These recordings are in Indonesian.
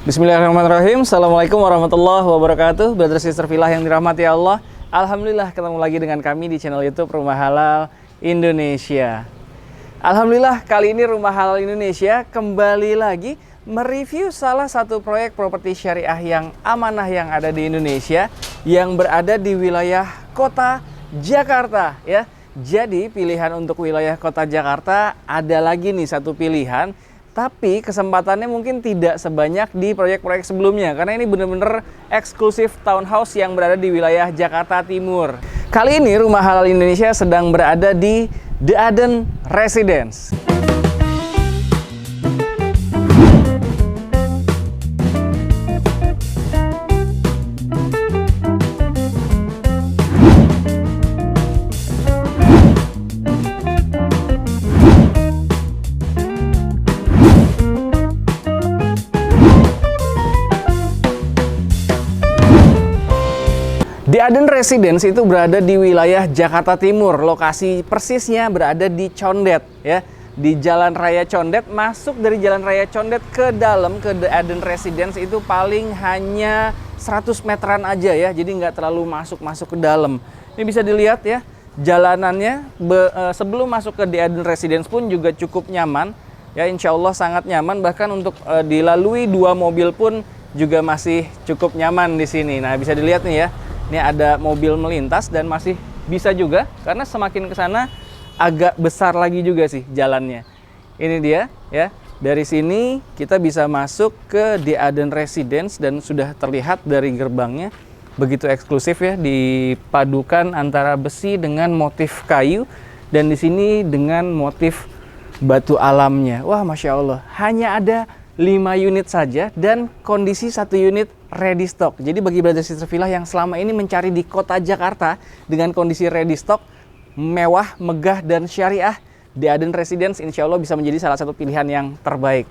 Bismillahirrahmanirrahim. Assalamualaikum warahmatullahi wabarakatuh. Brother Sister Villa yang dirahmati Allah. Alhamdulillah ketemu lagi dengan kami di channel YouTube Rumah Halal Indonesia. Alhamdulillah kali ini Rumah Halal Indonesia kembali lagi mereview salah satu proyek properti syariah yang amanah yang ada di Indonesia yang berada di wilayah kota Jakarta ya. Jadi pilihan untuk wilayah kota Jakarta ada lagi nih satu pilihan. Tapi kesempatannya mungkin tidak sebanyak di proyek-proyek sebelumnya karena ini benar-benar eksklusif townhouse yang berada di wilayah Jakarta Timur. Kali ini Rumah Halal Indonesia sedang berada di The Aden Residence. The Aden Residence itu berada di wilayah Jakarta Timur. Lokasi persisnya berada di Condet ya. Di Jalan Raya Condet, masuk dari Jalan Raya Condet ke dalam ke The Aden Residence itu paling hanya 100 meteran aja ya. Jadi nggak terlalu masuk ke dalam. Ini bisa dilihat ya, jalanannya sebelum masuk ke The Aden Residence pun juga cukup nyaman. Ya, insya Allah sangat nyaman, bahkan untuk dilalui 2 mobil pun juga masih cukup nyaman di sini. Nah, bisa dilihat nih ya. Ini ada mobil melintas dan masih bisa juga karena semakin ke sana agak besar lagi juga sih jalannya. Ini dia ya. Dari sini kita bisa masuk ke The Aden Residence dan sudah terlihat dari gerbangnya begitu eksklusif ya, dipadukan antara besi dengan motif kayu dan di sini dengan motif batu alamnya. Wah, Masya Allah. Hanya ada 5 unit saja dan kondisi 1 unit ready stock. Jadi bagi Brother Sister Villa yang selama ini mencari di kota Jakarta dengan kondisi ready stock, mewah, megah, dan syariah, The Aden Residence insya Allah bisa menjadi salah satu pilihan yang terbaik.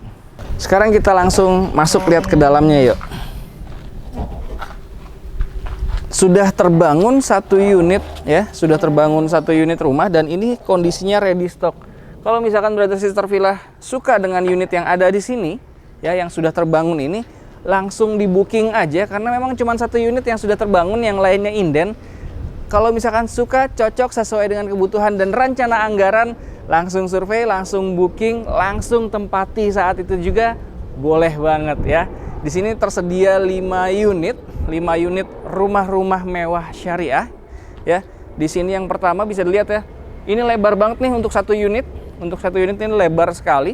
Sekarang kita langsung masuk lihat ke dalamnya yuk. Sudah terbangun 1 unit ya, sudah terbangun 1 unit rumah dan ini kondisinya ready stock. Kalau misalkan Brother Sister Villa suka dengan unit yang ada di sini ya, yang sudah terbangun ini, langsung di booking aja karena memang cuma 1 unit yang sudah terbangun, yang lainnya inden. Kalau misalkan suka, cocok sesuai dengan kebutuhan dan rencana anggaran, langsung survei, langsung booking, langsung tempati saat itu juga boleh banget ya. Di sini tersedia 5 unit rumah-rumah mewah syariah ya. Di sini yang pertama bisa dilihat ya. Ini lebar banget nih untuk 1 unit. Untuk 1 unit ini lebar sekali.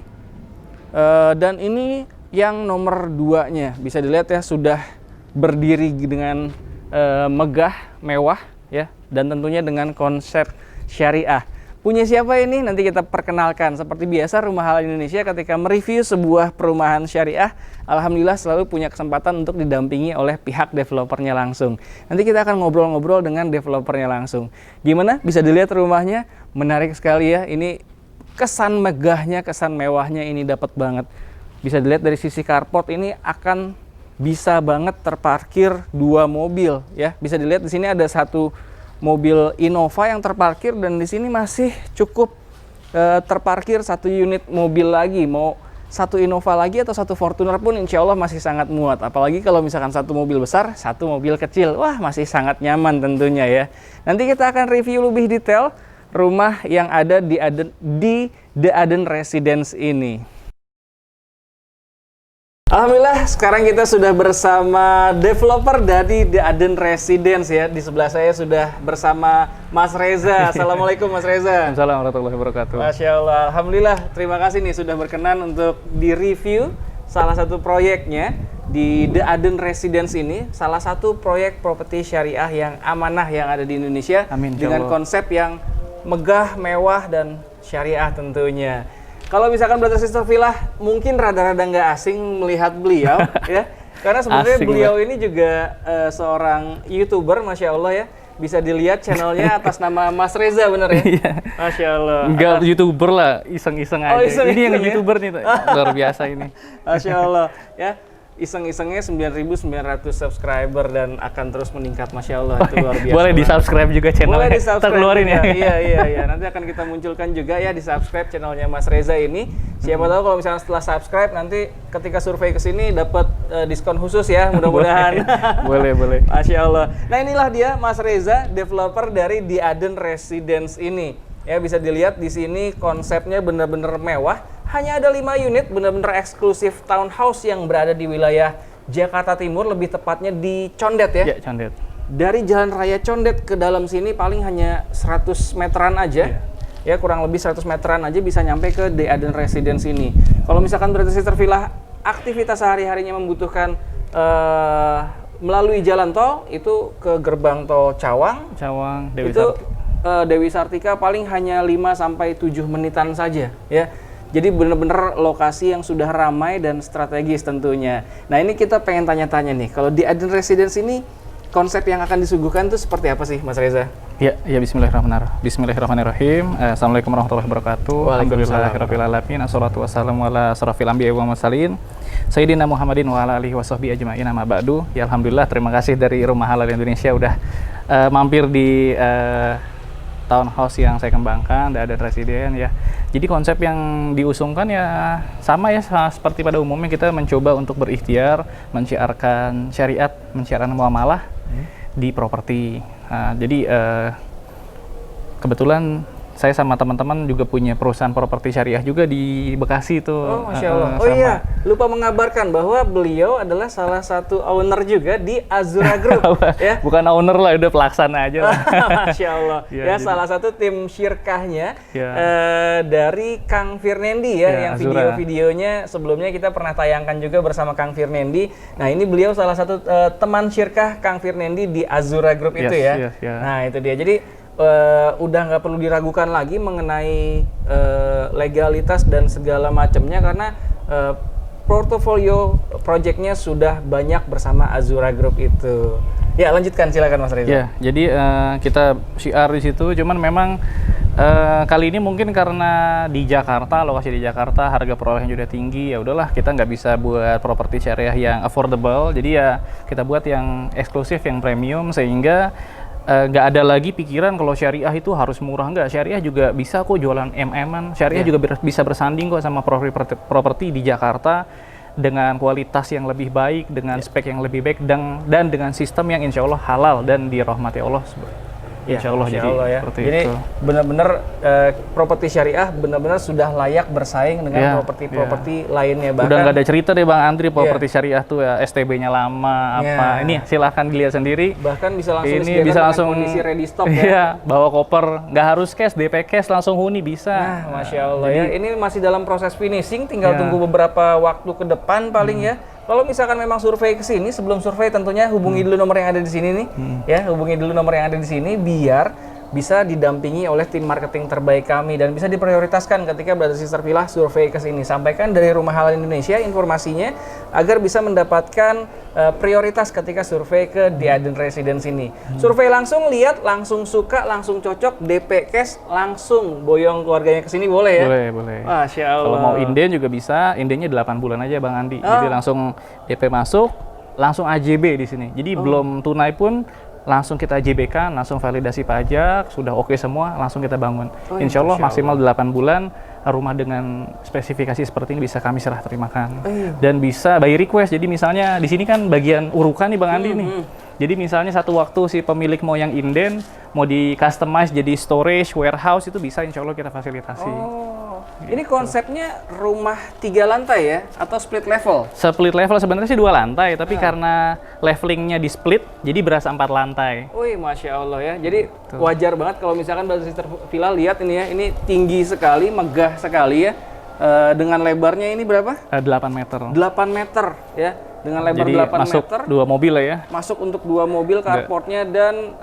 Dan ini yang nomor 2-nya bisa dilihat ya, sudah berdiri dengan megah, mewah ya, dan tentunya dengan konsep syariah. Punya siapa ini? Nanti kita perkenalkan. Seperti biasa Rumah Halal Indonesia ketika mereview sebuah perumahan syariah, alhamdulillah selalu punya kesempatan untuk didampingi oleh pihak developernya langsung. Nanti kita akan ngobrol-ngobrol dengan developernya langsung. Gimana? Bisa dilihat rumahnya, menarik sekali ya. Ini kesan megahnya, kesan mewahnya ini dapat banget. Bisa dilihat dari sisi carport ini akan bisa banget terparkir 2 mobil ya. Bisa dilihat di sini ada 1 mobil Innova yang terparkir dan di sini masih cukup terparkir 1 unit mobil lagi. Mau 1 Innova lagi atau 1 Fortuner pun insya Allah masih sangat muat. Apalagi kalau misalkan 1 mobil besar, 1 mobil kecil. Wah, masih sangat nyaman tentunya ya. Nanti kita akan review lebih detail rumah yang ada di The Aden Residence ini. Alhamdulillah sekarang kita sudah bersama developer dari The Aden Residence ya. Di sebelah saya sudah bersama Mas Reza. Assalamualaikum Mas Reza. Assalamualaikum warahmatullahi wabarakatuh. Masya Allah. Alhamdulillah, terima kasih nih sudah berkenan untuk di-review salah satu proyeknya di The Aden Residence ini. Salah satu proyek properti syariah yang amanah yang ada di Indonesia. Amin, dengan konsep yang megah, mewah, dan syariah tentunya. Kalau misalkan Brother Sister Villa mungkin rada-rada nggak asing melihat beliau ya, karena sebenarnya beliau ini juga seorang YouTuber, Masya Allah ya. Bisa dilihat channelnya atas nama Mas Reza, bener ya? Masya Allah. Enggak YouTuber lah, iseng-iseng aja. Iseng-iseng ini yang ya? YouTuber nih, luar biasa ini. Masya Allah ya. iseng-isengnya 9.900 subscriber dan akan terus meningkat, Masya Allah, itu luar biasa. Boleh di-subscribe juga channelnya. Boleh di-subscribe terkeluarin juga. ya. Iya. Nanti akan kita munculkan juga ya di subscribe channelnya Mas Reza ini. Siapa tahu kalau misalnya setelah subscribe nanti ketika survei ke sini dapat diskon khusus ya, mudah-mudahan. boleh. Masya Allah. Nah inilah dia Mas Reza, developer dari The Aden Residence ini. Ya bisa dilihat di sini konsepnya benar-benar mewah. Hanya ada 5 unit, benar-benar eksklusif townhouse yang berada di wilayah Jakarta Timur, lebih tepatnya di Condet ya? Ya, Condet. Dari Jalan Raya Condet ke dalam sini paling hanya 100 meteran aja. Ya, kurang lebih 100 meteran aja bisa nyampe ke The Aden Residence ini. Kalau misalkan Brother Sister Villa aktivitas sehari-harinya membutuhkan melalui jalan tol, itu ke gerbang tol Cawang, Dewi itu Sartika. Dewi Sartika paling hanya 5-7 menitan saja ya. Jadi benar-benar lokasi yang sudah ramai dan strategis tentunya. Nah ini kita pengen tanya-tanya nih, kalau di Aden Residence ini konsep yang akan disuguhkan itu seperti apa sih Mas Reza? Ya Bismillahirrahmanirrahim. Assalamualaikum warahmatullahi wabarakatuh. Alhamdulillahirabbil alamin. Assalatu wassalamu ala asrofil anbiya'i wal mursalin. Sayyidina Muhammadin wa ala alihi washabbihi ajma'in, amma ba'du. Ya alhamdulillah, terima kasih dari Rumah Halal Indonesia udah mampir di townhouse yang saya kembangkan, The Aden Residence ya. Jadi konsep yang diusungkan ya sama ya seperti pada umumnya, kita mencoba untuk berikhtiar menciarkan syariat, menciarkan muamalah di properti. Nah, jadi kebetulan saya sama teman-teman juga punya perusahaan properti syariah juga di Bekasi itu. Oh, Masya Allah. Oh iya, lupa mengabarkan bahwa beliau adalah salah satu owner juga di Azura Group. Ya? Bukan owner lah, udah pelaksana aja lah. Masya Allah. Ya, salah satu tim syirkahnya dari Kang Firnendi ya, yang video-videonya sebelumnya kita pernah tayangkan juga bersama Kang Firnendi. Nah, ini beliau salah satu teman syirkah Kang Firnendi di Azura Group itu ya. Nah, itu dia. Jadi udah nggak perlu diragukan lagi mengenai legalitas dan segala macamnya, karena portofolio projectnya sudah banyak bersama Azura Group itu. Ya, lanjutkan silakan Mas Reza. Ya, jadi kita syiar di situ, cuman memang kali ini mungkin karena di Jakarta, lokasi di Jakarta, harga perolehan sudah tinggi, ya udahlah kita nggak bisa buat properti syariah yang affordable, jadi ya kita buat yang eksklusif, yang premium, sehingga nggak ada lagi pikiran kalau syariah itu harus murah. Nggak, syariah juga bisa kok jualan MM-an, syariah juga bisa bersanding kok sama properti di Jakarta dengan kualitas yang lebih baik, dengan spek yang lebih baik, dan dengan sistem yang insya Allah halal dan dirahmati Allah. Insya Allah, ya. Jadi benar-benar properti syariah benar-benar sudah layak bersaing dengan properti lainnya. Bahkan udah nggak ada cerita deh Bang Andri, properti syariah tuh ya STB-nya lama apa. Ini silahkan dilihat sendiri. Bahkan bisa langsung ini bisa langsung kondisi ready stock ya. Iya, bawa koper, nggak harus cash, DP cash langsung huni bisa. Nah, Masya Allah ya. Ini masih dalam proses finishing, tinggal tunggu beberapa waktu ke depan paling ya. Kalau misalkan memang survei ke sini, sebelum survei tentunya hubungi dulu nomor yang ada di sini nih. Ya, hubungi dulu nomor yang ada di sini biar bisa didampingi oleh tim marketing terbaik kami dan bisa diprioritaskan ketika Brother Sister Villa survei ke sini. Sampaikan dari Rumah Halal Indonesia informasinya agar bisa mendapatkan prioritas ketika survei ke The Aden Residence ini. Survei langsung, lihat, langsung suka, langsung cocok, DP cash, langsung boyong keluarganya ke sini, boleh ya? Boleh. Masya Allah. Kalau mau inden juga bisa, indennya 8 bulan aja Bang Andi. Jadi langsung DP masuk, langsung AJB di sini. Jadi belum tunai pun langsung kita AJB-kan, langsung validasi pajak, sudah oke semua, langsung kita bangun. Insya Allah maksimal 8 bulan, rumah dengan spesifikasi seperti ini bisa kami serah terimakan. Dan bisa by request, jadi misalnya di sini kan bagian urukan nih Bang Andi nih. Jadi misalnya satu waktu si pemilik mau yang inden, mau di customize jadi storage, warehouse, itu bisa insya Allah kita fasilitasi. Ini konsepnya rumah 3 lantai ya? Atau split level? Split level sebenarnya sih 2 lantai, tapi karena levelingnya di split, jadi berasa 4 lantai. Wih, Masya Allah ya. Jadi wajar banget kalau misalkan Brother Sister Villa lihat ini ya, ini tinggi sekali, megah sekali ya. Dengan lebarnya ini berapa? 8 meter. 8 meter ya. Dengan lebar jadi 8 masuk meter. 2 mobil lah ya. Masuk untuk 2 mobil carportnya dan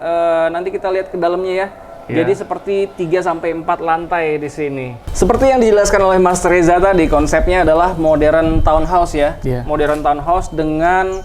nanti kita lihat ke dalamnya ya. Jadi seperti 3-4 lantai di sini. Seperti yang dijelaskan oleh Mas Reza tadi, konsepnya adalah modern townhouse ya. Modern townhouse dengan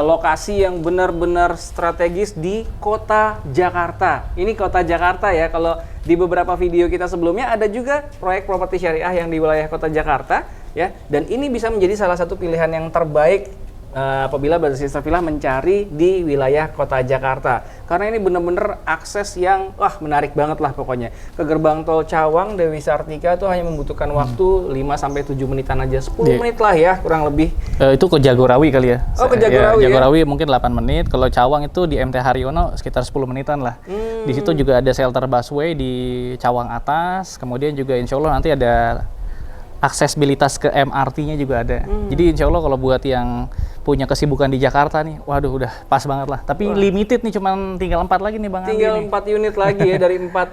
lokasi yang benar-benar strategis di kota Jakarta. Ini kota Jakarta ya. Kalau di beberapa video kita sebelumnya ada juga proyek properti syariah yang di wilayah kota Jakarta ya. Dan ini bisa menjadi salah satu pilihan yang terbaik apabila Brother Sister Villa mencari di wilayah kota Jakarta. Karena ini bener-bener akses yang menarik banget lah pokoknya. Ke gerbang tol Cawang Dewi Sartika itu hanya membutuhkan waktu 5-7 menitan aja, 10 menit lah ya kurang lebih. Itu ke Jagorawi kali ya? Oh, ke Jagorawi ya? Jagorawi mungkin 8 menit, kalau Cawang itu di MT Haryono sekitar 10 menitan lah. Di situ juga ada shelter busway di Cawang atas, kemudian juga insya Allah nanti ada aksesibilitas ke MRT-nya juga ada. Jadi insya Allah kalau buat yang punya kesibukan di Jakarta nih, waduh udah pas banget lah. Tapi limited nih, cuman tinggal 4 lagi nih Bang Andi. Tinggal 4 unit lagi ya,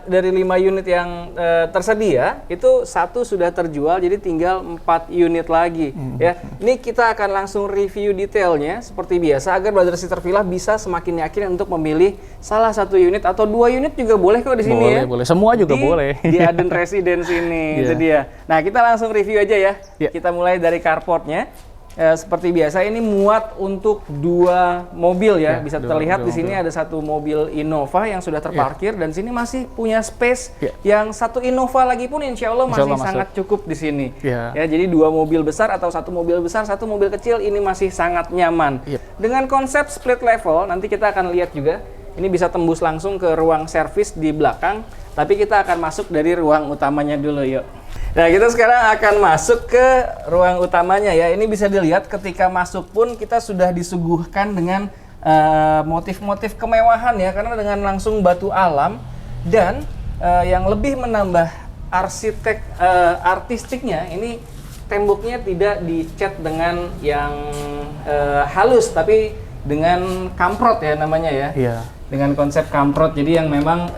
dari 5 unit yang tersedia, itu 1 sudah terjual, jadi tinggal 4 unit lagi ya. Ini kita akan langsung review detailnya seperti biasa, agar Brother Sister Villa bisa semakin yakin untuk memilih salah 1 unit atau 2 unit juga boleh kok di sini ya. Boleh, semua juga boleh. Di Aden Residence ini, itu dia. Nah, kita langsung review aja ya. Kita mulai dari carportnya. Seperti biasa ini muat untuk 2 mobil ya. Bisa terlihat di sini ada 1 mobil Innova yang sudah terparkir dan sini masih punya space yang 1 Innova lagi pun insya Allah masih sangat cukup di sini. Ya, jadi 2 mobil besar atau 1 mobil besar, 1 mobil kecil ini masih sangat nyaman. Dengan konsep split level, nanti kita akan lihat juga. Ini bisa tembus langsung ke ruang servis di belakang, tapi kita akan masuk dari ruang utamanya dulu yuk. Nah, kita sekarang akan masuk ke ruang utamanya ya. Ini bisa dilihat ketika masuk pun kita sudah disuguhkan dengan motif-motif kemewahan ya, karena dengan langsung batu alam dan yang lebih menambah artistiknya, ini temboknya tidak dicat dengan yang halus, tapi dengan kamprot ya namanya ya. Dengan konsep kamprot, jadi yang memang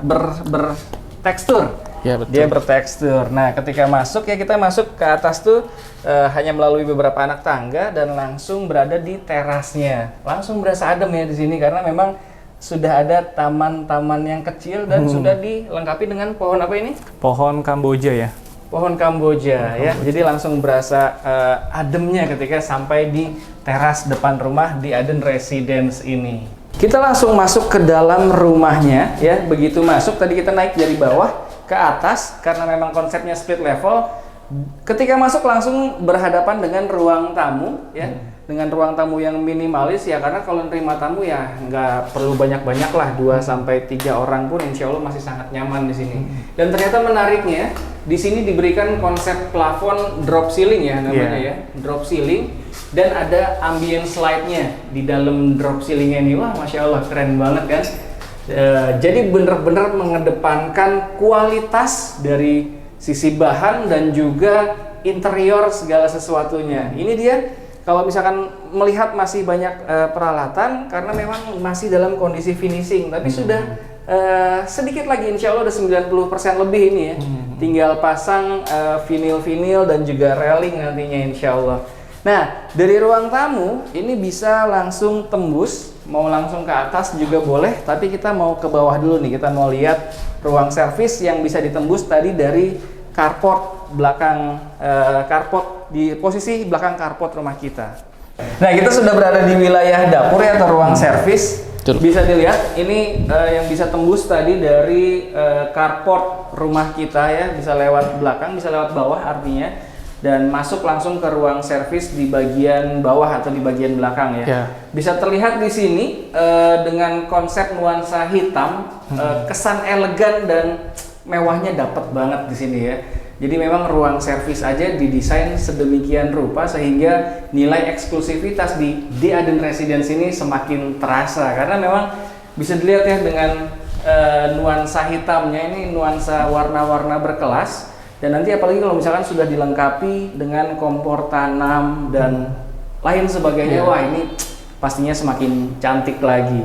bertekstur. Ya, betul. Dia bertekstur. Nah, ketika masuk ya, kita masuk ke atas tuh hanya melalui beberapa anak tangga dan langsung berada di terasnya. Langsung berasa adem ya di sini karena memang sudah ada taman-taman yang kecil dan sudah dilengkapi dengan pohon apa ini? Pohon Kamboja ya. Pohon Kamboja ya. Jadi langsung berasa ademnya ketika sampai di teras depan rumah di Aden Residence ini. Kita langsung masuk ke dalam rumahnya ya. Begitu masuk tadi kita naik dari bawah ke atas karena memang konsepnya split level. Ketika masuk langsung berhadapan dengan ruang tamu ya. Dengan ruang tamu yang minimalis ya, karena kalau nerima tamu ya nggak perlu banyak-banyak lah, 2-3 orang pun insya Allah masih sangat nyaman di sini. Dan ternyata menariknya di sini diberikan konsep plafon drop ceiling ya namanya ya, drop ceiling, dan ada ambient slide-nya di dalam drop ceiling ini. Wah, masya Allah keren banget kan. Jadi benar-benar mengedepankan kualitas dari sisi bahan dan juga interior segala sesuatunya. Ini dia. Kalau misalkan melihat masih banyak peralatan karena memang masih dalam kondisi finishing, tapi sudah sedikit lagi insya Allah udah 90% lebih ini ya. Tinggal pasang vinil-vinil dan juga railing nantinya insya Allah. Nah, dari ruang tamu ini bisa langsung tembus, mau langsung ke atas juga boleh, tapi kita mau ke bawah dulu nih. Kita mau lihat ruang servis yang bisa ditembus tadi dari carport belakang, carport di posisi belakang carport rumah kita. Nah, kita sudah berada di wilayah dapur ya, atau ruang servis. Bisa dilihat ini yang bisa tembus tadi dari carport rumah kita ya, bisa lewat belakang, bisa lewat bawah artinya, dan masuk langsung ke ruang servis di bagian bawah atau di bagian belakang ya. Bisa terlihat di sini dengan konsep nuansa hitam, kesan elegan dan mewahnya dapat banget di sini ya. Jadi memang ruang servis aja didesain sedemikian rupa sehingga nilai eksklusivitas di Aden Residence ini semakin terasa, karena memang bisa dilihat ya dengan nuansa hitamnya ini, nuansa warna-warna berkelas, dan nanti apalagi kalau misalkan sudah dilengkapi dengan kompor tanam dan lain sebagainya, wah ini pastinya semakin cantik lagi.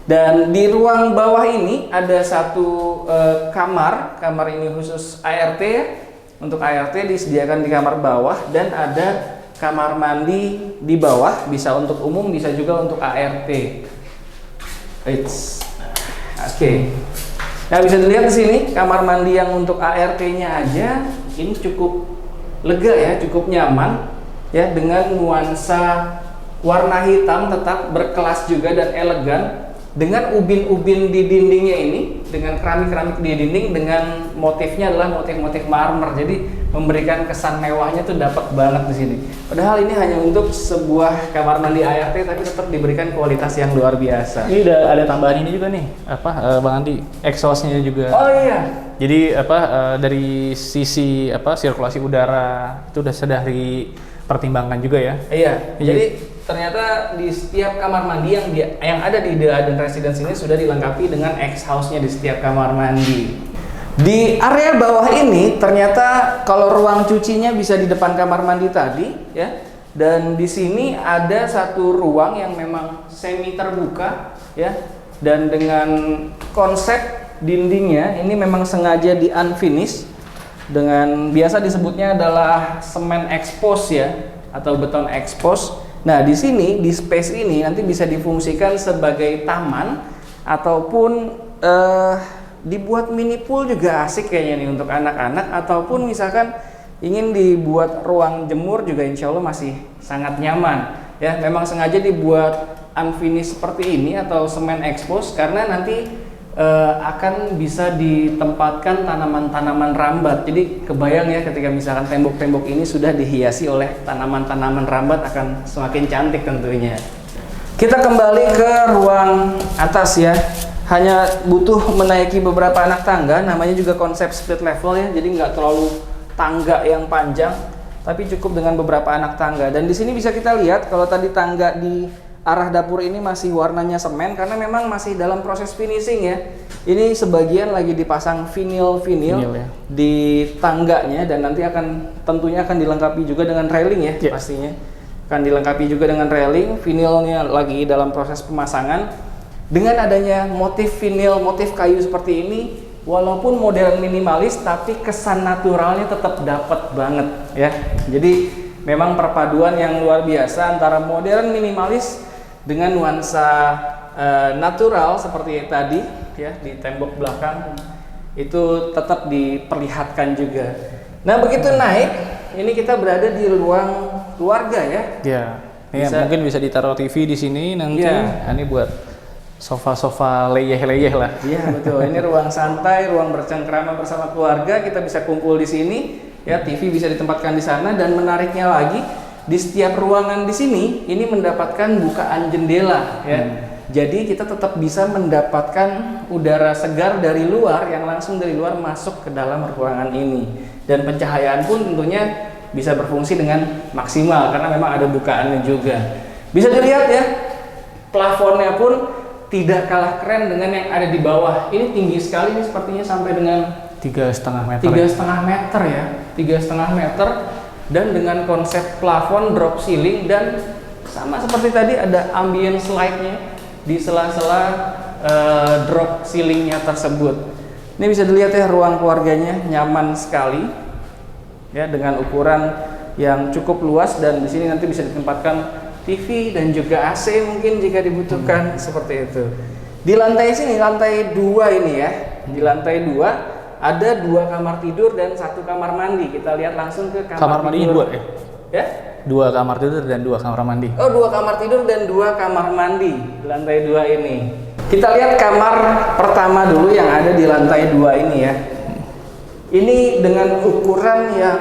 Dan di ruang bawah ini ada 1 kamar ini khusus ART ya. Untuk ART disediakan di kamar bawah, dan ada kamar mandi di bawah, bisa untuk umum, bisa juga untuk ART. Oke. Nah, bisa dilihat di sini kamar mandi yang untuk ART-nya aja ini cukup lega ya, cukup nyaman ya, dengan nuansa warna hitam tetap berkelas juga dan elegan, dengan ubin-ubin di dindingnya ini, dengan keramik-keramik di dinding, dengan motifnya adalah motif-motif marmer. Jadi memberikan kesan mewahnya tuh dapat banget di sini. Padahal ini hanya untuk sebuah kamar mandi ART, tapi tetap diberikan kualitas yang luar biasa. Ini udah ada tambahan ini juga nih, Bang Andi, exhaust-nya juga. Oh iya. Jadi dari sisi sirkulasi udara itu sudah dipertimbangkan juga ya. Iya. Jadi ternyata di setiap kamar mandi yang ada di The Aden Residence ini sudah dilengkapi dengan exhaust-nya di setiap kamar mandi. Di area bawah ini ternyata kalau ruang cucinya bisa di depan kamar mandi tadi ya. Dan di sini ada satu ruang yang memang semi terbuka ya. Dan dengan konsep dindingnya ini memang sengaja di unfinish dengan biasa disebutnya adalah semen expose ya atau beton expose. Nah, di sini di space ini nanti bisa difungsikan sebagai taman ataupun dibuat mini pool juga asik kayaknya nih untuk anak-anak, ataupun misalkan ingin dibuat ruang jemur juga insya Allah masih sangat nyaman ya. Memang sengaja dibuat unfinished seperti ini atau semen expose karena nanti akan bisa ditempatkan tanaman-tanaman rambat. Jadi kebayang ya ketika misalkan tembok-tembok ini sudah dihiasi oleh tanaman-tanaman rambat akan semakin cantik tentunya. Kita kembali ke ruang atas ya. Hanya butuh menaiki beberapa anak tangga, namanya juga konsep split level ya, jadi nggak terlalu tangga yang panjang, tapi cukup dengan beberapa anak tangga. Dan di sini bisa kita lihat kalau tadi tangga di arah dapur ini masih warnanya semen karena memang masih dalam proses finishing ya. Ini sebagian lagi dipasang vinil ya di tangganya, dan nanti tentunya akan dilengkapi juga dengan railing ya, pastinya akan dilengkapi juga dengan railing. Vinilnya lagi dalam proses pemasangan. Dengan adanya motif vinil, motif kayu seperti ini, walaupun modern minimalis, tapi kesan naturalnya tetap dapat banget ya. Jadi memang perpaduan yang luar biasa antara modern minimalis dengan nuansa natural seperti tadi ya di tembok belakang itu tetap diperlihatkan juga. Nah, begitu naik, ini kita berada di ruang keluarga ya. Ya, mungkin bisa ditaruh TV di sini nanti. Ya. Ini buat sofa-sofa leyeh-leyeh lah. Iya betul. Ini ruang santai, ruang bercengkrama bersama keluarga. Kita bisa kumpul di sini. Ya, TV bisa ditempatkan di sana, dan menariknya lagi di setiap ruangan di sini ini mendapatkan bukaan jendela. Ya. Jadi kita tetap bisa mendapatkan udara segar dari luar yang langsung dari luar masuk ke dalam ruangan ini. Dan pencahayaan pun tentunya bisa berfungsi dengan maksimal karena memang ada bukaannya juga. Bisa dilihat ya, plafonnya pun tidak kalah keren dengan yang ada di bawah. Ini tinggi sekali nih, sepertinya sampai dengan 3,5 meter. 3,5 meter ya, 3,5 meter, dan dengan konsep plafon drop ceiling, dan sama seperti tadi ada ambient slide-nya di sela-sela drop ceilingnya tersebut. Ini bisa dilihat ya, ruang keluarganya nyaman sekali ya, dengan ukuran yang cukup luas, dan di sini nanti bisa ditempatkan TV dan juga AC mungkin jika dibutuhkan seperti itu. Di lantai sini, lantai 2 ini ya. Di lantai 2 ada 2 kamar tidur dan 1 kamar mandi. Kita lihat langsung ke kamar mandi 2 ya? Ya? 2 kamar tidur dan 2 kamar mandi. Oh, 2 kamar tidur dan 2 kamar mandi di lantai 2 ini. Kita lihat kamar pertama dulu yang ada di lantai 2 ini ya. Ini dengan ukuran yang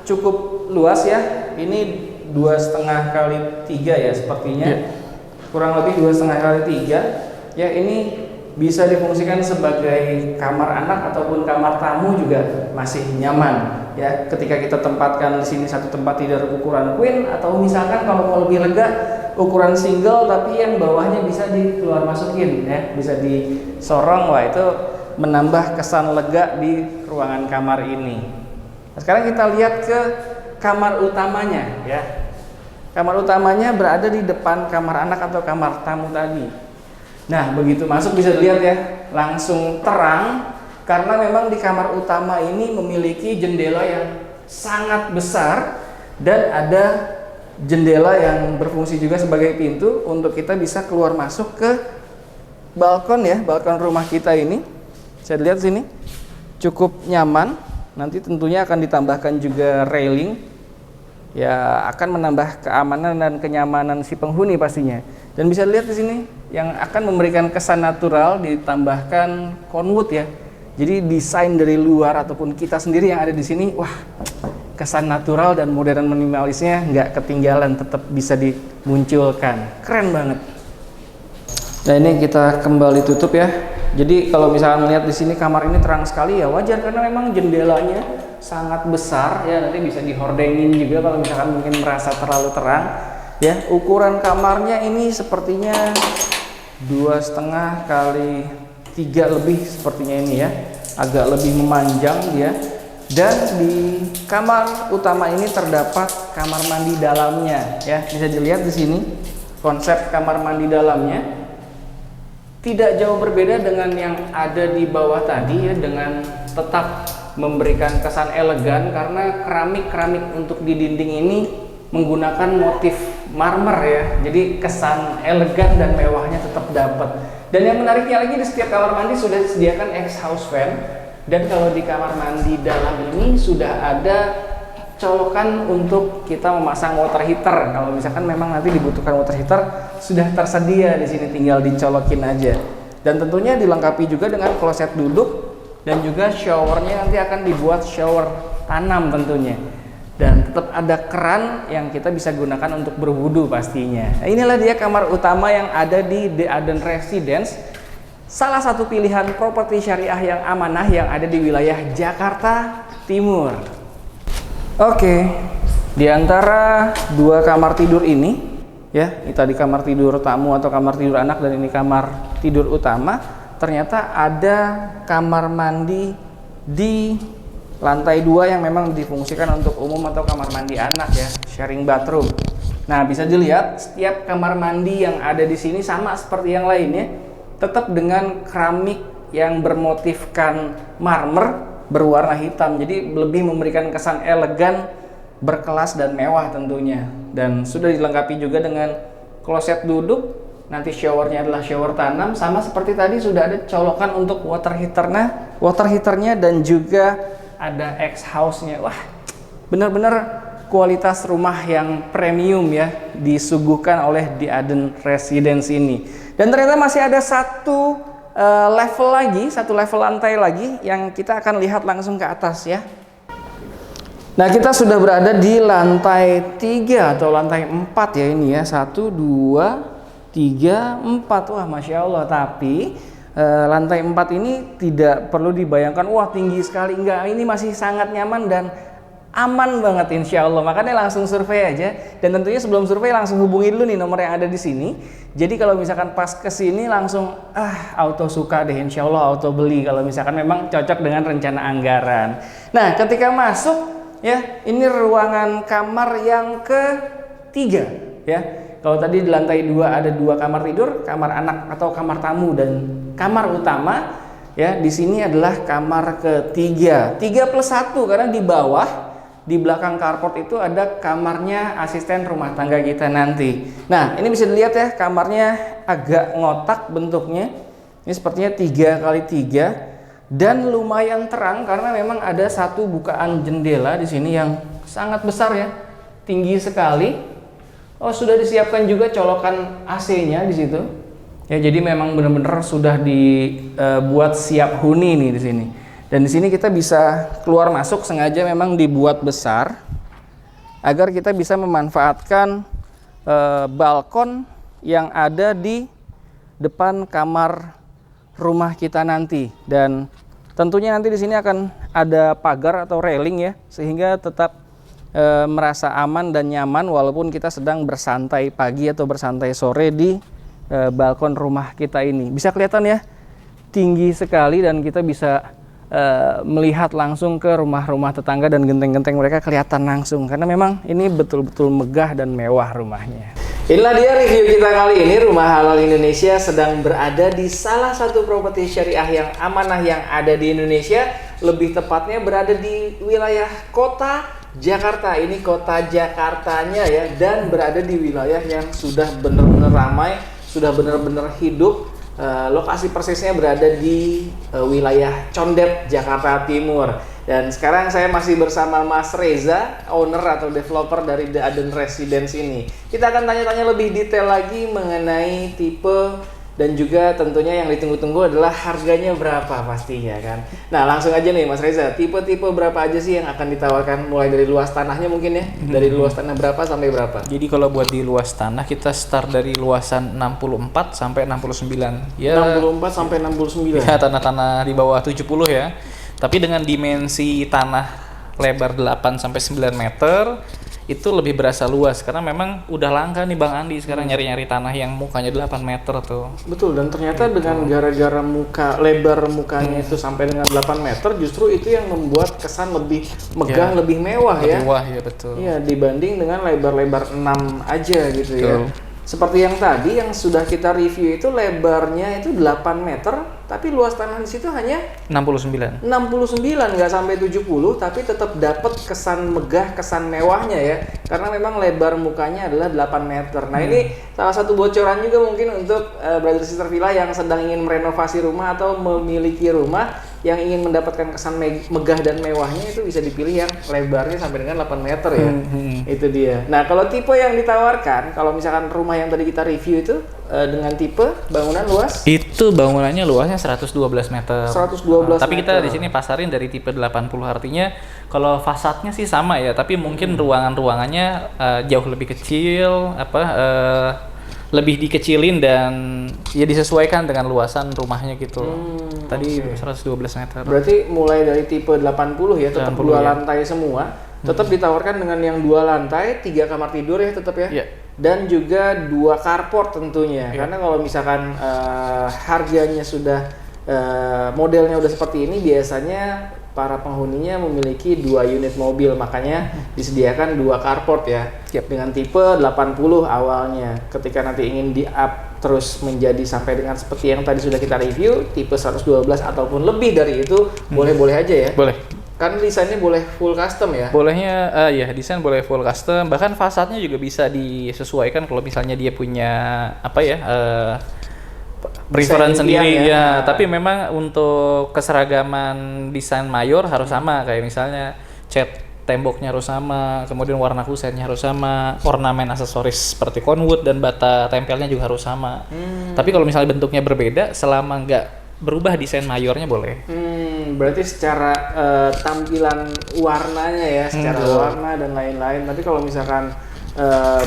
cukup luas ya. Ini 2,5 kali 3 ya sepertinya, kurang lebih 2,5 kali 3 ya. Ini bisa difungsikan sebagai kamar anak ataupun kamar tamu juga masih nyaman ya. Ketika kita tempatkan di sini satu tempat tidur ukuran queen, atau misalkan kalau mau lebih lega ukuran single tapi yang bawahnya bisa dikeluar masukin ya, bisa disorong. Wah, itu menambah kesan lega di ruangan kamar ini. Nah, sekarang kita lihat ke kamar utamanya ya. Kamar utamanya berada di depan kamar anak atau kamar tamu tadi. Nah, begitu masuk bisa dilihat ya, langsung terang karena memang di kamar utama ini memiliki jendela yang sangat besar, dan ada jendela yang berfungsi juga sebagai pintu untuk kita bisa keluar masuk ke balkon ya, balkon rumah kita ini. Saya lihat sini cukup nyaman. Nanti tentunya akan ditambahkan juga railing ya, akan menambah keamanan dan kenyamanan si penghuni pastinya. Dan bisa lihat di sini yang akan memberikan kesan natural, ditambahkan conwood ya. Jadi desain dari luar ataupun kita sendiri yang ada di sini, wah, kesan natural dan modern minimalisnya nggak ketinggalan, tetap bisa dimunculkan. Keren banget. Nah, ini kita kembali tutup ya. Jadi kalau misalkan melihat di sini kamar ini terang sekali ya wajar, karena memang jendelanya sangat besar ya, nanti bisa dihordengin juga kalau misalkan mungkin merasa terlalu terang ya. Ukuran kamarnya ini sepertinya 2,5 kali 3 lebih sepertinya ini ya, agak lebih memanjang dia. Dan di kamar utama ini terdapat kamar mandi dalamnya ya, bisa dilihat di sini konsep kamar mandi dalamnya tidak jauh berbeda dengan yang ada di bawah tadi ya, dengan tetap memberikan kesan elegan karena keramik untuk di dinding ini menggunakan motif marmer ya, jadi kesan elegan dan mewahnya tetap dapat. Dan yang menariknya lagi, di setiap kamar mandi sudah disediakan exhaust fan, dan kalau di kamar mandi dalam ini sudah ada colokan untuk kita memasang water heater. Kalau misalkan memang nanti dibutuhkan water heater, sudah tersedia di sini, tinggal dicolokin aja. Dan tentunya dilengkapi juga dengan kloset duduk, dan juga showernya nanti akan dibuat shower tanam tentunya. Dan tetap ada keran yang kita bisa gunakan untuk berwudu pastinya. Nah, inilah dia kamar utama yang ada di The Aden Residence, salah satu pilihan properti syariah yang amanah yang ada di wilayah Jakarta Timur. Oke, di antara dua kamar tidur ini ya, ini tadi kamar tidur tamu atau kamar tidur anak, dan ini kamar tidur utama, ternyata ada kamar mandi di lantai 2 yang memang difungsikan untuk umum atau kamar mandi anak ya, sharing bathroom. Nah, bisa dilihat setiap kamar mandi yang ada di sini sama seperti yang lainnya, tetap dengan keramik yang bermotifkan marmer berwarna hitam, jadi lebih memberikan kesan elegan, berkelas dan mewah tentunya. Dan sudah dilengkapi juga dengan kloset duduk, nanti showernya adalah shower tanam, sama seperti tadi sudah ada colokan untuk water heaternya dan juga ada exhaust-nya. Wah, benar-benar kualitas rumah yang premium ya disuguhkan oleh The Aden Residence ini. Dan ternyata masih ada satu level lantai lagi yang kita akan lihat langsung ke atas ya. Nah, kita sudah berada di lantai 3 atau lantai 4 ya ini ya. 1, 2, 3, 4. Wah, Masya Allah. Tapi lantai 4 ini tidak perlu dibayangkan wah tinggi sekali. Enggak, ini masih sangat nyaman dan aman banget insya Allah. Makanya langsung survei aja, dan tentunya sebelum survei langsung hubungi dulu nih nomor yang ada di sini. Jadi kalau misalkan pas kesini langsung auto suka deh, insya Allah auto beli kalau misalkan memang cocok dengan rencana anggaran. Nah, ketika masuk ya, ini ruangan kamar yang ketiga ya. Kalau tadi di lantai 2 ada 2 kamar tidur, kamar anak atau kamar tamu, dan kamar utama ya di sini adalah kamar ketiga. 3+1 karena di bawah di belakang carport itu ada kamarnya asisten rumah tangga kita nanti. Nah, ini bisa dilihat ya, kamarnya agak ngotak bentuknya. Ini sepertinya 3x3 dan lumayan terang karena memang ada satu bukaan jendela di sini yang sangat besar ya, tinggi sekali. Oh, sudah disiapkan juga colokan AC-nya di situ. Ya, jadi memang benar-benar sudah dibuat siap huni nih di sini. Dan di sini kita bisa keluar masuk, sengaja memang dibuat besar agar kita bisa memanfaatkan balkon yang ada di depan kamar rumah kita nanti. Dan tentunya nanti di sini akan ada pagar atau railing ya, sehingga tetap merasa aman dan nyaman walaupun kita sedang bersantai pagi atau bersantai sore di balkon rumah kita ini. Bisa kelihatan ya, tinggi sekali, dan kita bisa melihat langsung ke rumah-rumah tetangga dan genteng-genteng mereka kelihatan langsung, karena memang ini betul-betul megah dan mewah rumahnya. Inilah dia review kita kali ini. Rumah Halal Indonesia sedang berada di salah satu properti syariah yang amanah yang ada di Indonesia, lebih tepatnya berada di wilayah kota Jakarta. Ini kota Jakartanya ya, dan berada di wilayah yang sudah benar-benar ramai, sudah benar-benar hidup. Lokasi persisnya berada di wilayah Condet, Jakarta Timur. Dan sekarang saya masih bersama Mas Reza, owner atau developer dari The Aden Residence ini. Kita akan tanya-tanya lebih detail lagi mengenai tipe Dan juga tentunya yang ditunggu-tunggu adalah harganya berapa pastinya kan. Nah langsung aja nih Mas Reza, tipe-tipe berapa aja sih yang akan ditawarkan mulai dari luas tanahnya mungkin ya? Dari luas tanah berapa sampai berapa? Jadi kalau buat di luas tanah kita start dari luasan 64 sampai 69. Ya 64 sampai 69. ya tanah-tanah di bawah 70 ya. Tapi dengan dimensi tanah lebar 8 sampai 9 meter itu lebih berasa luas karena memang udah langka nih Bang Andi sekarang nyari-nyari tanah yang mukanya 8 meter tuh. Betul, dan ternyata dengan gara-gara lebar mukanya itu sampai dengan 8 meter justru itu yang membuat kesan lebih megah, lebih mewah ya. Lebih wah ya betul. Iya, dibanding dengan lebar-lebar 6 aja gitu ya. Seperti yang tadi yang sudah kita review itu lebarnya itu 8 meter, tapi luas tanah di situ hanya 69. 69, nggak sampai 70, tapi tetap dapat kesan megah, kesan mewahnya ya. Karena memang lebar mukanya adalah 8 meter. Nah ini salah satu bocoran juga mungkin untuk brother sister villa yang sedang ingin merenovasi rumah atau memiliki rumah yang ingin mendapatkan kesan megah dan mewahnya, itu bisa dipilih yang lebarnya sampai dengan 8 meter ya. Itu dia. Nah kalau tipe yang ditawarkan, kalau misalkan rumah yang tadi kita review itu dengan tipe bangunan luas? Itu bangunannya luasnya 112 meter. 112 tapi kita meter. di sini pasarin dari tipe 80, artinya kalau fasadnya sih sama ya, tapi mungkin ruangan-ruangannya jauh lebih kecil, lebih dikecilin dan ya disesuaikan dengan luasan rumahnya gitu. Tadi 112 meter. Berarti mulai dari tipe 80 ya, tetap 80 dua ya. lantai semua. Tetap ditawarkan dengan yang 2 lantai, 3 kamar tidur ya tetap ya. Iya. Dan juga 2 carport tentunya. Karena kalau misalkan harganya sudah modelnya udah seperti ini, biasanya para penghuninya memiliki 2 unit mobil, makanya disediakan 2 carport ya. Dengan tipe 80 awalnya. Ketika nanti ingin di-up terus menjadi sampai dengan seperti yang tadi sudah kita review, tipe 112 ataupun lebih dari itu, boleh-boleh aja ya. Boleh. Kan desainnya boleh full custom ya? Bolehnya, ya desain boleh full custom. Bahkan fasadnya juga bisa disesuaikan kalau misalnya dia punya preference sendiri ya. Tapi memang untuk keseragaman desain mayor harus sama, kayak misalnya cat temboknya harus sama, kemudian warna kusennya harus sama, ornamen aksesoris seperti conwood dan bata tempelnya juga harus sama. Tapi kalau misalnya bentuknya berbeda, selama nggak berubah desain mayornya boleh. Berarti secara tampilan warnanya ya, secara warna dan lain-lain. Tapi kalau misalkan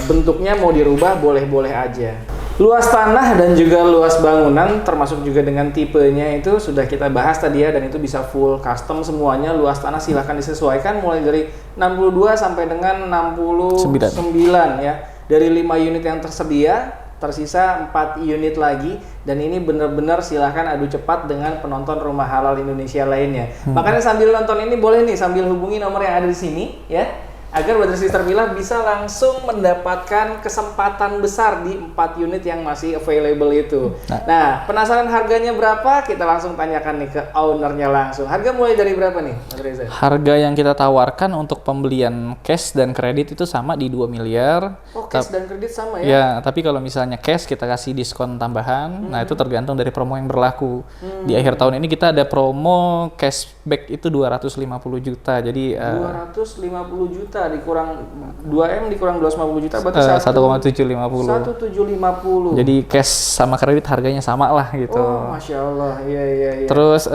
bentuknya mau dirubah, boleh-boleh aja. Luas tanah dan juga luas bangunan termasuk juga dengan tipenya itu sudah kita bahas tadi ya, dan itu bisa full custom semuanya. Luas tanah silahkan disesuaikan mulai dari 62 sampai dengan 69 ya. Dari 5 unit yang tersedia, tersisa 4 unit lagi, dan ini benar-benar silahkan adu cepat dengan penonton Rumah Halal Indonesia lainnya. Makanya sambil nonton ini boleh nih sambil hubungi nomor yang ada di sini ya, agar brother sister villa bisa langsung mendapatkan kesempatan besar di 4 unit yang masih available itu. Nah, penasaran harganya berapa? Kita langsung tanyakan nih ke ownernya langsung. Harga mulai dari berapa nih, Mas Reza? Harga yang kita tawarkan untuk pembelian cash dan kredit itu sama di 2 miliar. Oh, cash dan kredit sama ya? Ya, tapi kalau misalnya cash kita kasih diskon tambahan. Nah, itu tergantung dari promo yang berlaku. Di akhir tahun ini kita ada promo cashback itu 250 juta. Jadi 250 juta dikurang 2M dikurang 250 juta berarti 1,750. 1,750. Jadi cash sama kredit harganya sama lah gitu. Oh, Masya Allah. Iya. Terus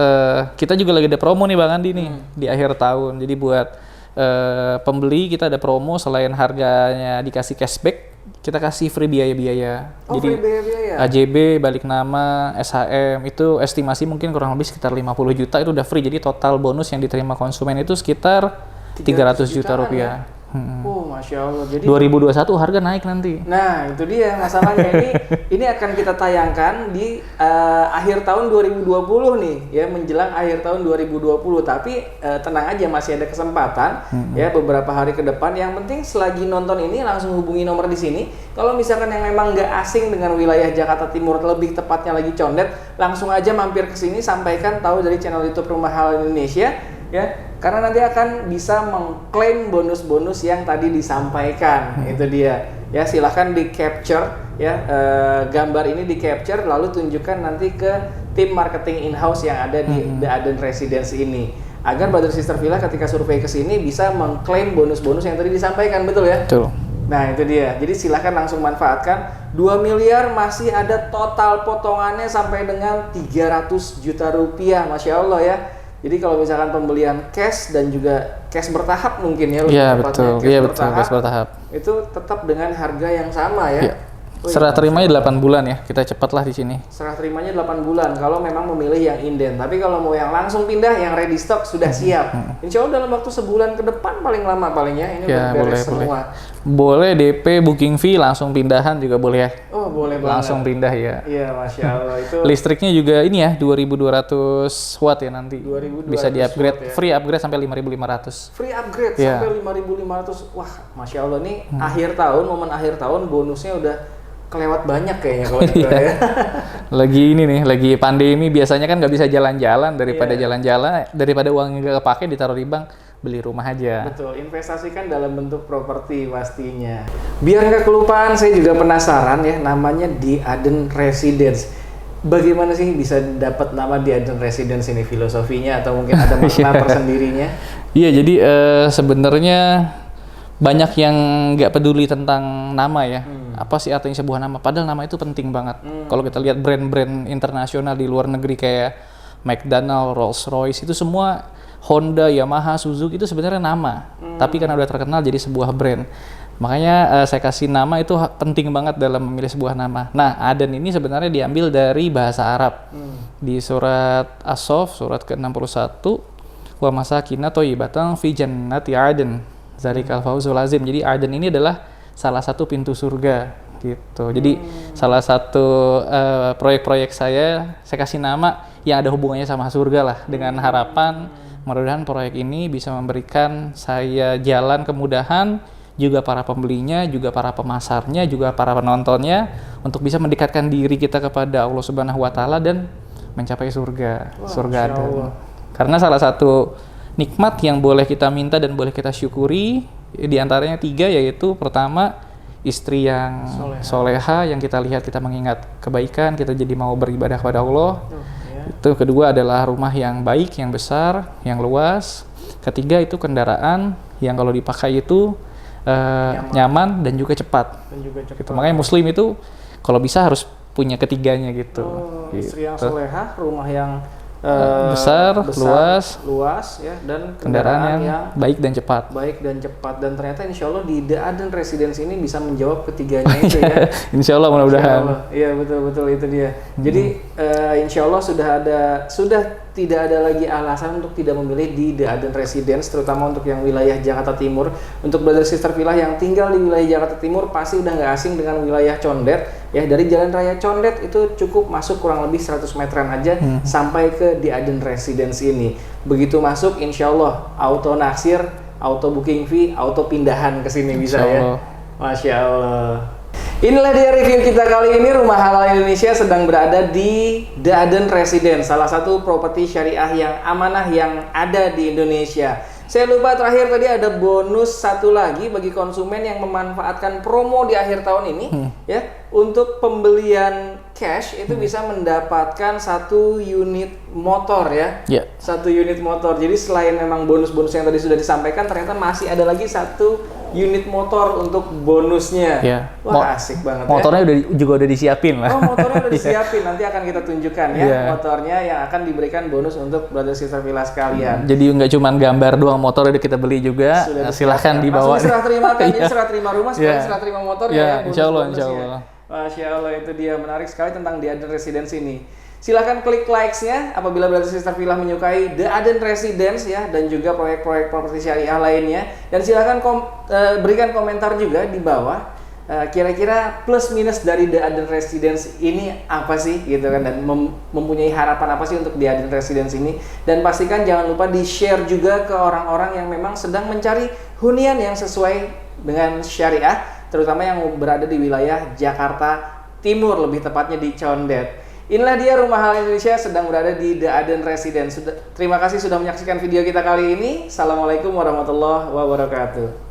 kita juga lagi ada promo nih Bang Andi nih di akhir tahun. Jadi buat pembeli kita ada promo, selain harganya dikasih cashback, kita kasih free biaya-biaya. Oh, jadi free biaya-biaya. AJB, balik nama, SHM itu estimasi mungkin kurang lebih sekitar 50 juta itu udah free. Jadi total bonus yang diterima konsumen itu sekitar 300 juta rupiah. Oh, Masya Allah. Jadi 2021 harga naik nanti. Nah, itu dia masalahnya. Ini akan kita tayangkan di akhir tahun 2020 nih, ya, menjelang akhir tahun 2020. Tapi tenang aja, masih ada kesempatan ya beberapa hari ke depan. Yang penting selagi nonton ini langsung hubungi nomor di sini. Kalau misalkan yang memang nggak asing dengan wilayah Jakarta Timur, lebih tepatnya lagi Condet, langsung aja mampir ke sini, sampaikan tahu dari channel YouTube Rumah Halal Indonesia, ya. Karena nanti akan bisa mengklaim bonus-bonus yang tadi disampaikan. Itu dia. Ya, silahkan di capture ya, gambar ini di capture lalu tunjukkan nanti ke tim marketing in-house yang ada di The Aden Residence ini. Agar brother sister villa ketika survei ke sini bisa mengklaim bonus-bonus yang tadi disampaikan, betul ya? Betul. Nah itu dia, jadi silahkan langsung manfaatkan 2 miliar masih ada total potongannya sampai dengan 300 juta rupiah, Masya Allah ya. Jadi kalau misalkan pembelian cash dan juga cash bertahap mungkin ya, Iya betul, cash bertahap. Itu tetap dengan harga yang sama ya. Iya. Serah terimanya 8 bulan ya, kita cepatlah di sini. Serah terimanya 8 bulan kalau memang memilih yang inden. Tapi kalau mau yang langsung pindah, yang ready stock sudah siap. Insya Allah dalam waktu sebulan ke depan paling lama palingnya ini udah beres semua. Boleh DP booking fee langsung pindahan juga boleh ya. Oh boleh banget. Langsung pindah ya. Iya Masya Allah itu. Listriknya juga ini ya 2200 watt ya nanti. 2200 bisa di upgrade, watt, ya. Free upgrade sampai 5500. Free upgrade Yeah. sampai 5500. Wah Masya Allah nih akhir tahun, momen akhir tahun bonusnya udah kelewat banyak kayaknya kalau gitu ya. Lagi ini nih, lagi pandemi biasanya kan nggak bisa jalan-jalan, daripada jalan-jalan, daripada uangnya nggak kepake ditaruh di bank, beli rumah aja. Betul, investasikan dalam bentuk properti pastinya. Biar nggak kelupaan, saya juga penasaran ya, namanya The Aden Residence. Bagaimana sih bisa dapat nama The Aden Residence ini, filosofinya atau mungkin ada makna tersendirinya? Iya, jadi sebenarnya banyak yang nggak peduli tentang nama ya. Apa sih artinya sebuah nama? Padahal nama itu penting banget. Kalau kita lihat brand-brand internasional di luar negeri kayak McDonald, Rolls-Royce, itu semua Honda, Yamaha, Suzuki itu sebenarnya nama. Tapi karena udah terkenal jadi sebuah brand. Makanya saya kasih nama itu penting banget dalam memilih sebuah nama. Nah, Aden ini sebenarnya diambil dari bahasa Arab. Di surat As-Saff, surat ke-61, wa masakina thayyibatan fi jannati Aden. Zalikal fawzul azim. Jadi Aden ini adalah salah satu pintu surga gitu. Jadi salah satu proyek-proyek saya kasih nama yang ada hubungannya sama surga lah, dengan harapan mudah-mudahan proyek ini bisa memberikan saya jalan kemudahan, juga para pembelinya, juga para pemasarnya, juga para penontonnya untuk bisa mendekatkan diri kita kepada Allah Subhanahu wa taala dan mencapai surga. Wah, surga Masya Aden. Allah. Karena salah satu nikmat yang boleh kita minta dan boleh kita syukuri di antaranya 3, yaitu pertama istri yang soleha, yang kita lihat kita mengingat kebaikan, kita jadi mau beribadah kepada Allah. Itu kedua adalah rumah yang baik, yang besar, yang luas. Ketiga itu kendaraan yang kalau dipakai itu nyaman dan juga cepat. Gitu. Makanya Muslim itu kalau bisa harus punya ketiganya gitu. Istri yang soleha, rumah yang besar, luas ya, dan kendaraan yang baik dan cepat. Dan ternyata Insya Allah di The Aden Residence ini bisa menjawab ketiganya itu ya. Insya Allah mudah-mudahan. Iya betul itu dia. Jadi Insya Allah sudah tidak ada lagi alasan untuk tidak memilih di The Aden Residence, terutama untuk yang wilayah Jakarta Timur. Untuk brother sister Filah yang tinggal di wilayah Jakarta Timur pasti udah nggak asing dengan wilayah Condet ya. Dari Jalan Raya Condet itu cukup masuk kurang lebih 100 meteran aja sampai ke The Aden Residence ini. Begitu masuk Insya Allah auto naksir, auto booking fee, auto pindahan ke sini bisa ya. Masya Allah. Inilah dia review kita kali ini. Rumah Halal Indonesia sedang berada di The Aden Residence, salah satu properti syariah yang amanah yang ada di Indonesia. Saya lupa terakhir tadi ada bonus satu lagi bagi konsumen yang memanfaatkan promo di akhir tahun ini ya. Untuk pembelian cash itu bisa mendapatkan 1 unit motor ya. Satu unit motor. Jadi selain memang bonus-bonus yang tadi sudah disampaikan, ternyata masih ada lagi 1 unit motor untuk bonusnya. Wah asik banget. Motornya juga udah disiapin lah. Oh motornya udah disiapin. Nanti akan kita tunjukkan ya motornya yang akan diberikan bonus untuk brother sister Filah sekalian. Jadi nggak cuma gambar doang, motor udah kita beli juga. Silahkan dibawa. Langsung serah terima kan, serah terima rumah sekalian serah terima motor ya. Insya Allah. Masya Allah, itu dia menarik sekali tentang The Aden Residence ini. Silahkan klik likes-nya apabila brother sister Filah menyukai The Aden Residence ya, dan juga proyek-proyek properti syariah lainnya. Dan silahkan berikan komentar juga di bawah. Kira-kira plus minus dari The Aden Residence ini apa sih gitu kan, dan mempunyai harapan apa sih untuk The Aden Residence ini. Dan pastikan jangan lupa di-share juga ke orang-orang yang memang sedang mencari hunian yang sesuai dengan syariah, terutama yang berada di wilayah Jakarta Timur, lebih tepatnya di Condet. Inilah dia Rumah Halal Indonesia sedang berada di The Aden Residence. Terima kasih sudah menyaksikan video kita kali ini. Assalamualaikum warahmatullahi wabarakatuh.